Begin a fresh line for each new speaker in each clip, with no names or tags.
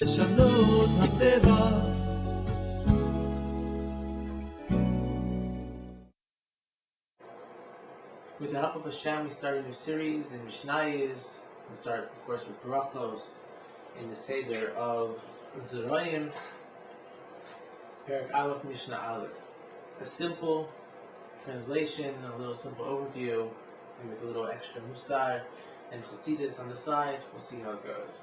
לשנות הטבע.
With the help of Hashem, we start a new series in Mishnios. We start, of course, with Brachos in the Seder of Zerayim, Perek Aleph, Mishnah Aleph. A simple translation, a little simple overview, and with a little extra musar and Chassidic on the side. We'll see how it goes.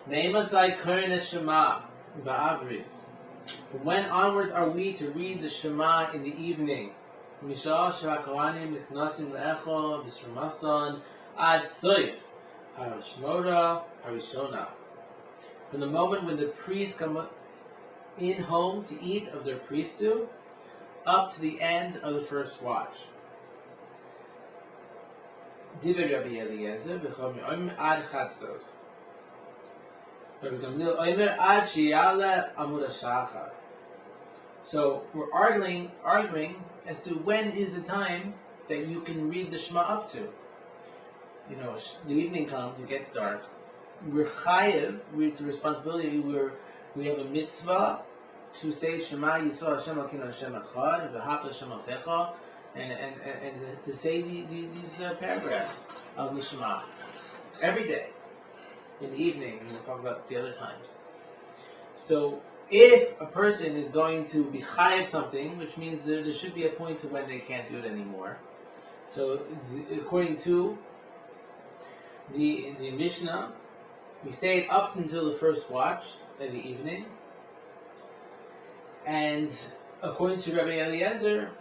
Ne'emasai Korin Shema Ba'avris. From when onwards are we to read the Shema in the evening? Mishal Shakawanim Miknasim Le'echo B'Sramasan Ad Soif Harishmora Harishona. From the moment when the priests come in home to eat of their priesthood, up to the end of the first watch. Divrei Rabbi Eliezer v'chol me'omer ad chatzos. Rabbi Gamliel omer ad sheyale amud hashachar. So we're arguing as to when is the time that you can read the Shema up to. You know, the evening comes, it gets dark. We're chayev, it's a responsibility. We have a mitzvah to say Shema Yisrael Hashem Elokeinu Hashem Echad v'Ahavta Hashem Elokecha, and to say these paragraphs of the Shema every day in the evening, and we'll talk about the other times. So if a person is going to be chayev something, which means there should be a point to when they can't do it anymore. So according to the Mishnah, we say it up until the first watch of the evening. And according to Rabbi Eliezer,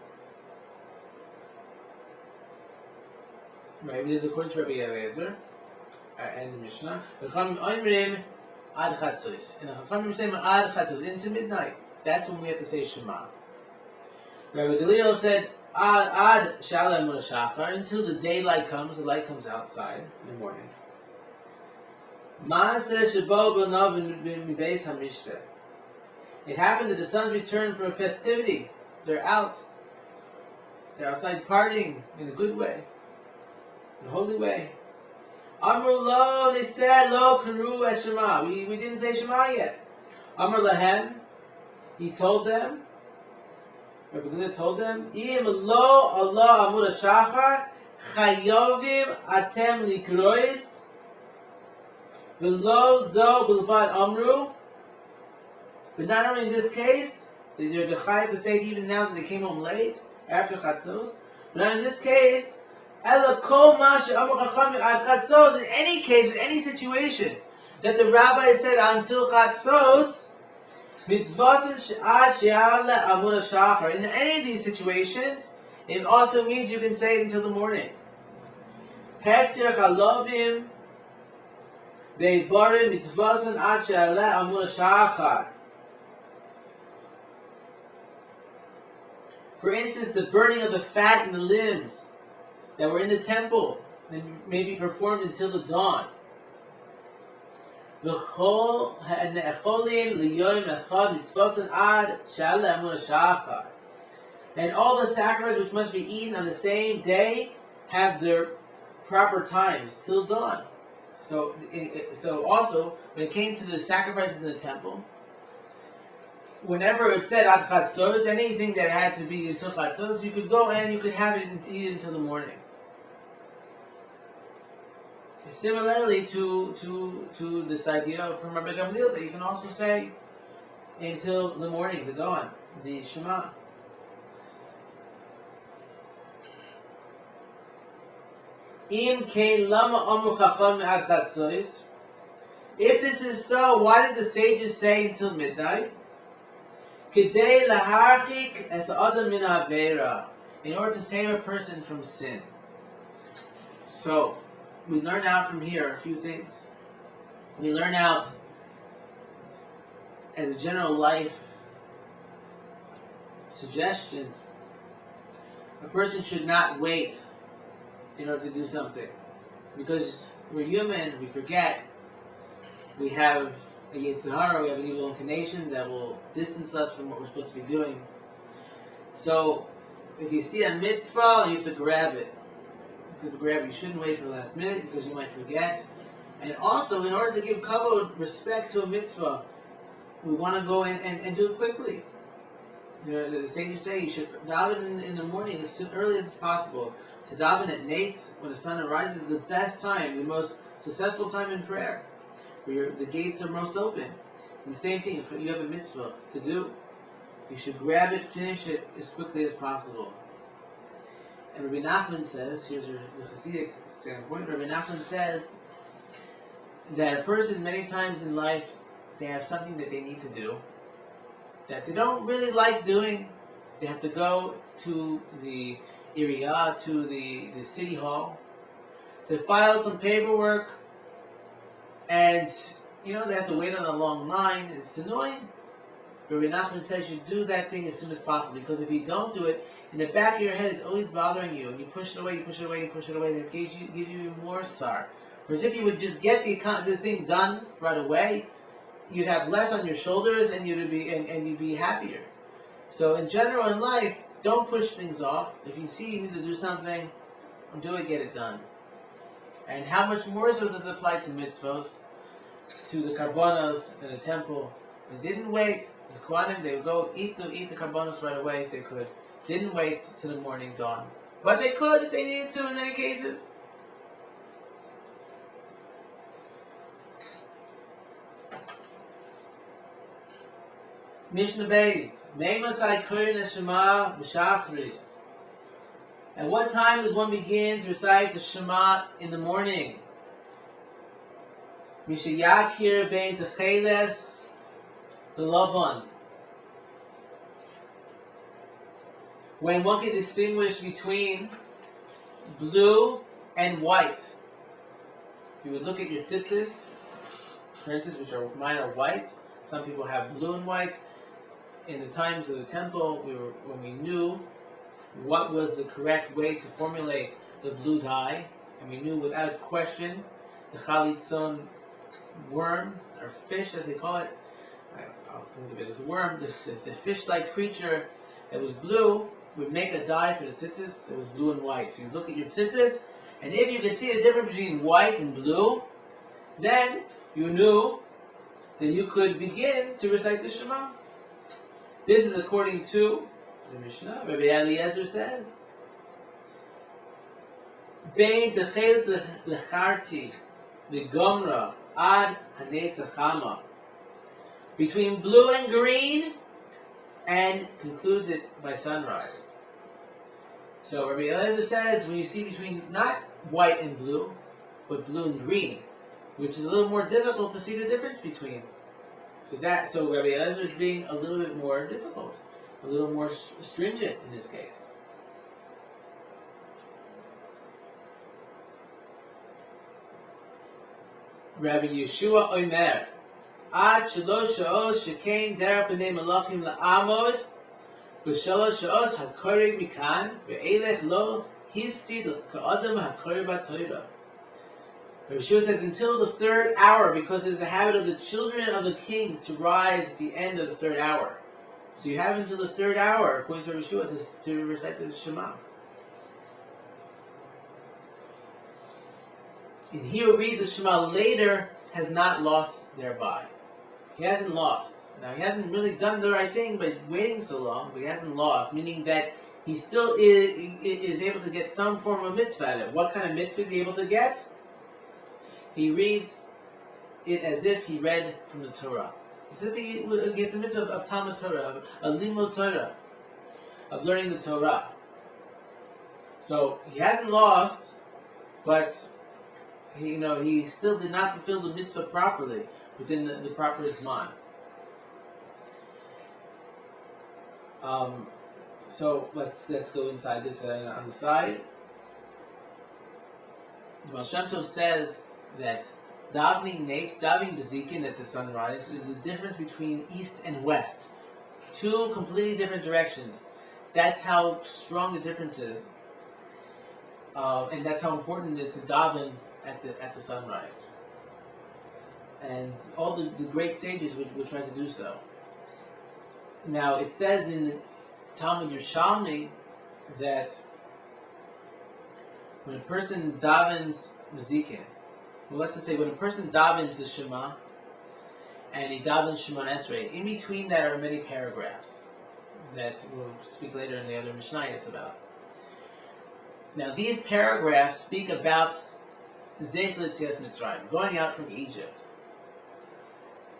and the Mishnah, and the Chachamim say ad chatzos, into midnight. That's when we have to say Shema. Rabbi Gamliel said ad shala amud hashachar, until the daylight comes, the light comes outside in the morning. Maaseh shebo b'nav mibeis hamishpeh. It happened that the sons returned from a festivity. They're out. They're outside partying in a good way, in a holy way. Amr lo, they said, lo karu es Shema. We didn't say Shema yet. Amr lahem, he told them, Rabbi Gamliel told them, Im lo Allah amud hashachar, chayovim atem likrois, v'lo zo b'levad amru. But not only in this case, they're chayav to say it even now that they came home late, after chatzos, but not in this case, ela kol ma she'amru chachamim ad chatzos, in any case, in any situation, that the rabbi said until chatzos, mitzvot ad she'ale amud hashachar. In any of these situations, it also means you can say it until the morning. Hektir chalovim ve'varim mitzvot ad she'ale amud hashachar. For instance, the burning of the fat in the limbs that were in the temple and may be performed until the dawn. And all the sacrifices which must be eaten on the same day have their proper times till dawn. So also, when it came to the sacrifices in the temple, whenever it said ad chatzos, anything that had to be until chatzos, you could go and you could have it and eat it until the morning. Similarly to this idea from Rabbi Gamliel that you can also say until the morning, the dawn, the Shema. Im kein lama amru chacham ad chatzos. If this is so, why did the sages say until midnight? Kedei laharchik es adam min avera, in order to save a person from sin. So we learn out from here a few things. We learn out as a general life suggestion, a person should not wait in order to do something, because we're human, we forget, we have a Yetzer Hara, we have an evil inclination that will distance us from what we're supposed to be doing. So if you see a mitzvah, you have to grab it. You shouldn't wait for the last minute because you might forget. And also, in order to give kavod, respect to a mitzvah, we want to go in and do it quickly. The sages say you should daven in the morning as early as possible. To daven at night when the sun arises is the best time, the most successful time in prayer, where the gates are most open. And the same thing, if you have a mitzvah to do, you should grab it, finish it as quickly as possible. And Rabbi Nachman says, here's the Chassidic standpoint, Rabbi Nachman says that a person many times in life, they have something that they need to do that they don't really like doing. They have to go to the area, to the city hall, to file some paperwork, and they have to wait on a long line. It's annoying. Rabbi Nachman says you do that thing as soon as possible, because if you don't do it, in the back of your head it's always bothering you, and you push it away, and it gives you even more sorrow. Whereas if you would just get the thing done right away, you'd have less on your shoulders, and you'd be happier. So in general in life, don't push things off. If you see you need to do something, do it, get it done. And how much more so does it apply to mitzvot, to the karbonos in the temple? They didn't wait. The Kohanim, they would go eat the karbonos right away if they could. Didn't wait till the morning dawn. But they could if they needed to in many cases. Mishnah Beis. Me'masai korin Shema b'shachris. At what time does one begin to recite the Shema in the morning? Mishayakir bein techeles v'lavon. When one can distinguish between blue and white. You would look at your tzitzis, for instance, mine are white. Some people have blue and white. In the times of the temple, when we knew what was the correct way to formulate the blue dye, and we knew without question the chalitzon worm, or fish as they call it, I'll think of it as a worm, the fish-like creature that was blue, would make a dye for the tzitzis that was blue and white. So you look at your tzitzis, and if you could see the difference between white and blue, then you knew that you could begin to recite the Shema. This is according to the Mishnah. Rabbi Eliezer says, Bein techeles lecharti v'gomra ad hanetzachama. Between blue and green, and concludes it by sunrise. So Rabbi Eliezer says, when you see between not white and blue, but blue and green, which is a little more difficult to see the difference between. So Rabbi Eliezer is being a little bit more difficult, a little more stringent in this case. Rabbi Yeshua Omer, Ad shalosh sha'os shekein der b'nei malachim la'amod v'shalosh sha'os ha'korei mikan ve'elech lo hifsid ka'adam ha'korei b'Torah. Rabbi Yeshua says until the third hour, because it is a habit of the children of the kings to rise at the end of the third hour. So you have until the third hour, according to Rabbi Yeshua, to recite the Shema. And he who reads the Shema later has not lost thereby. He hasn't lost. Now, he hasn't really done the right thing by waiting so long, but he hasn't lost, meaning that he still is able to get some form of mitzvah out of it. What kind of mitzvah is he able to get? He reads it as if he read from the Torah. As if he gets a mitzvah of Talmud Torah, of limud Torah, of learning the Torah. So, he hasn't lost, but he still did not fulfill the mitzvah properly, within the proper Zman. So let's go inside this on the side. The Baal Shem Tov says that davening bezikin at the sunrise is the difference between east and west, two completely different directions. That's how strong the difference is, and that's how important it is to daven at the sunrise. And all the great sages would try to do so. Now, it says in the Talmud Yerushalmi that when a person davens Mazikin, well, let's just say when a person davens the Shema, and he davened Shema Esrei. In between that are many paragraphs that we'll speak later in the other Mishnios about. Now these paragraphs speak about Zech L'Tzias Mitzrayim, going out from Egypt.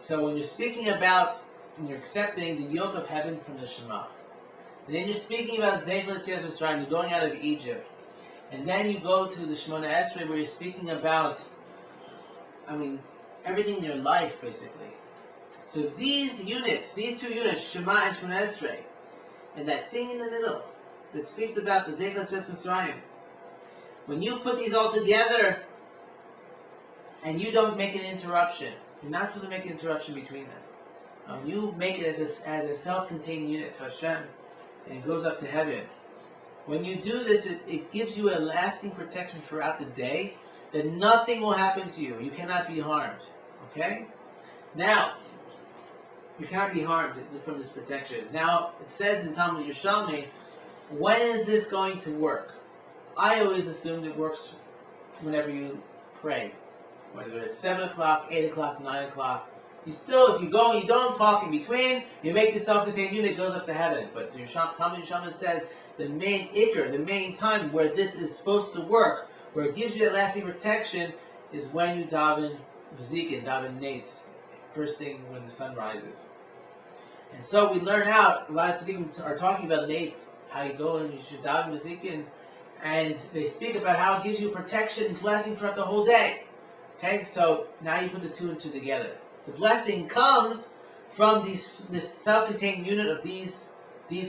So when you're speaking about, when you're accepting the yoke of heaven from the Shema, and then you're speaking about Zech L'Tzias Mitzrayim, you're going out of Egypt, and then you go to the Shemona Esrei where you're speaking about, everything in your life basically. So these units, these two units, Shema and Shemona Esrei, and that thing in the middle that speaks about the Zech L'Tzias Mitzrayim, when you put these all together and you don't make an interruption, you're not supposed to make an interruption between them. You make it as a self-contained unit to Hashem, and it goes up to heaven. When you do this, it gives you a lasting protection throughout the day, that nothing will happen to you. You cannot be harmed. Okay? Now, you cannot be harmed from this protection. Now, it says in Talmud Yerushalmi, when is this going to work? I always assumed it works whenever you pray. Whether it's 7 o'clock, 8 o'clock, 9 o'clock. You still, if you go and you don't talk in between, you make the self-contained unit, it goes up to heaven. But Talmud Yerushalmi says the main ikr, the main time where this is supposed to work, where it gives you that lasting protection, is when you daven v'zikin, daven nates, first thing when the sun rises. And so we learn out, a lot of tzaddikim are talking about nates, how you go and you should daven v'zikin, and they speak about how it gives you protection and blessing throughout the whole day. Okay, so now you put the two and two together. The blessing comes from this self-contained unit of these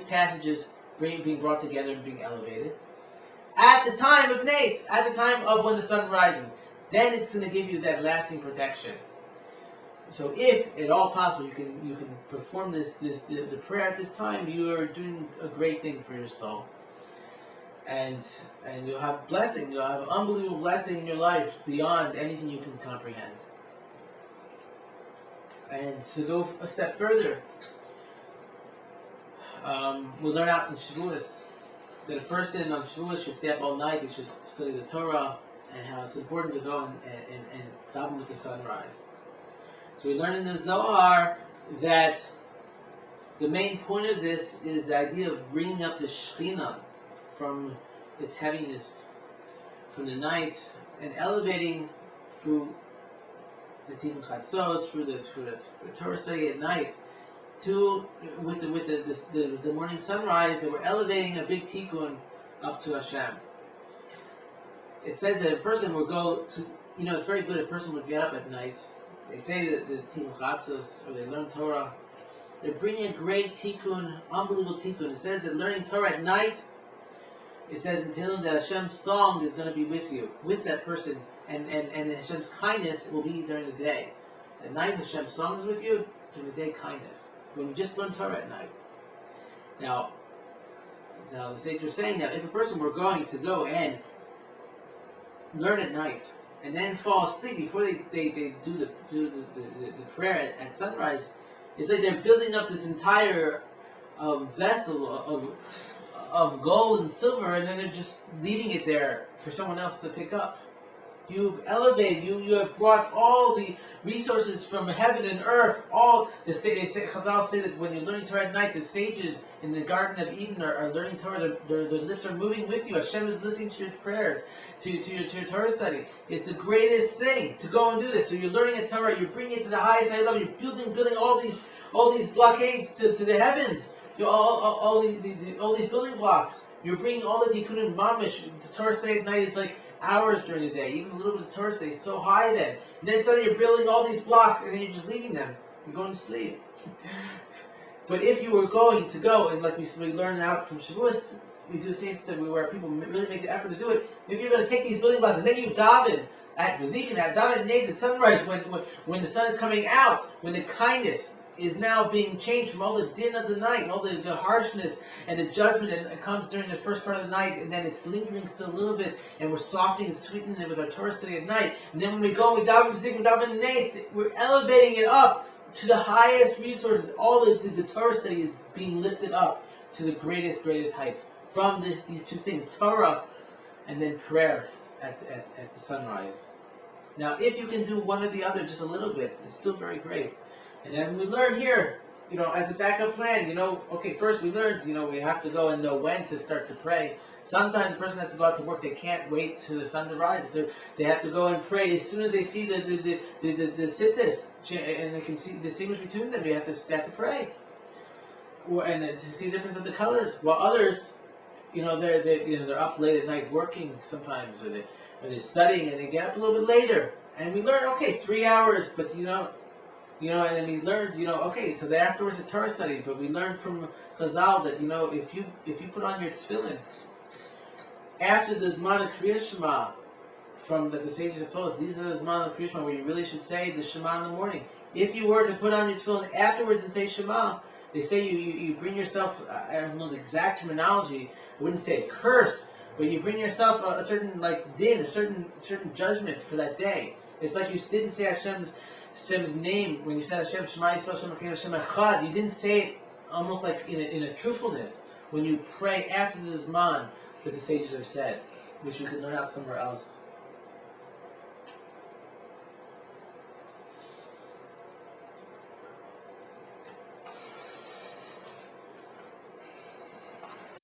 passages being brought together and being elevated at the time of nates, at the time of when the sun rises. Then it's going to give you that lasting protection. So if at all possible you can perform the prayer at this time, you are doing a great thing for your soul. And you'll have blessing, you'll have unbelievable blessing in your life beyond anything you can comprehend. And to go a step further, we'll learn out in Shavuos that a person on Shavuos should stay up all night, they should study the Torah, and how it's important to go and daven with the sunrise. So we learn in the Zohar that the main point of this is the idea of bringing up the Shekhinah from its heaviness, from the night, and elevating through the Tikkun Chatzos, through the Torah study at night, with the morning sunrise, that we're elevating a big tikkun up to Hashem. It says that a person will go to, it's very good if a person would get up at night. They say that the Tikkun Chatzos, or they learn Torah, they're bringing a great tikkun, unbelievable tikkun. It says that learning Torah at night, it says in Tehillim that Hashem's song is going to be with you, with that person, and Hashem's kindness will be during the day. At night, Hashem's song is with you, during the day, kindness. When you just learn Torah at night. Now the sage is saying that if a person were going to go and learn at night, and then fall asleep before they do the prayer at sunrise, it's like they're building up this entire vessel of gold and silver, and then they're just leaving it there for someone else to pick up. You've elevated, you have brought all the resources from heaven and earth. Chazal say that when you're learning Torah at night, the sages in the Garden of Eden are learning Torah. Their lips are moving with you. Hashem is listening to your prayers, to your Torah study. It's the greatest thing to go and do this. So you're learning a Torah, you're bringing it to the highest high level. You're building all these blockades to the heavens, to all these building blocks. You're bringing all the Tikkun Mamish. The Torah study at night is like hours during the day, even a little bit of Torah study is so high then. And then suddenly you're building all these blocks and then you're just leaving them. You're going to sleep. But if you were going to go, and like we learn out from Shavuos, we do the same thing where people really make the effort to do it. If you're going to take these building blocks and then you daven at V'zikin, at daven at Nez, at sunrise, when the sun is coming out, when the kindness is now being changed from all the din of the night, all the harshness and the judgment, and it comes during the first part of the night, and then it's lingering still a little bit, and we're softening and sweetening it with our Torah study at night. And then when we go, we daven V'zikin, daven at Nez, we're elevating it up to the highest resources. All the Torah study is being lifted up to the greatest heights from these two things, Torah and then prayer at the sunrise. Now, if you can do one or the other just a little bit, it's still very great. And then we learn here, as a backup plan, first we learned, we have to go and know when to start to pray. Sometimes a person has to go out to work, they can't wait till the sun to rise. They have to go and pray as soon as they see the sittas, and they can distinguish between them. They have to pray. And to see the difference of the colors. While others, they're up late at night working sometimes, or they're studying, and they get up a little bit later. And we learn, 3 hours, but and then we learned, so then afterwards it's Torah study. But we learned from Chazal that if you put on your tefillin after the Zman of Kriyas Shema, from the sages have told us, these are the Zman of Kriyas Shema where you really should say the Shema in the morning. If you were to put on your tefillin afterwards and say Shema, they say you bring yourself, I don't know the exact terminology, I wouldn't say a curse, but you bring yourself a certain din, a certain judgment for that day. It's like you didn't say Hashem's name when you said Hashem Shema Yisrael Hashem Echad. You didn't say it almost like in a truthfulness when you pray after the Zman that the sages have said, which you could learn out somewhere else.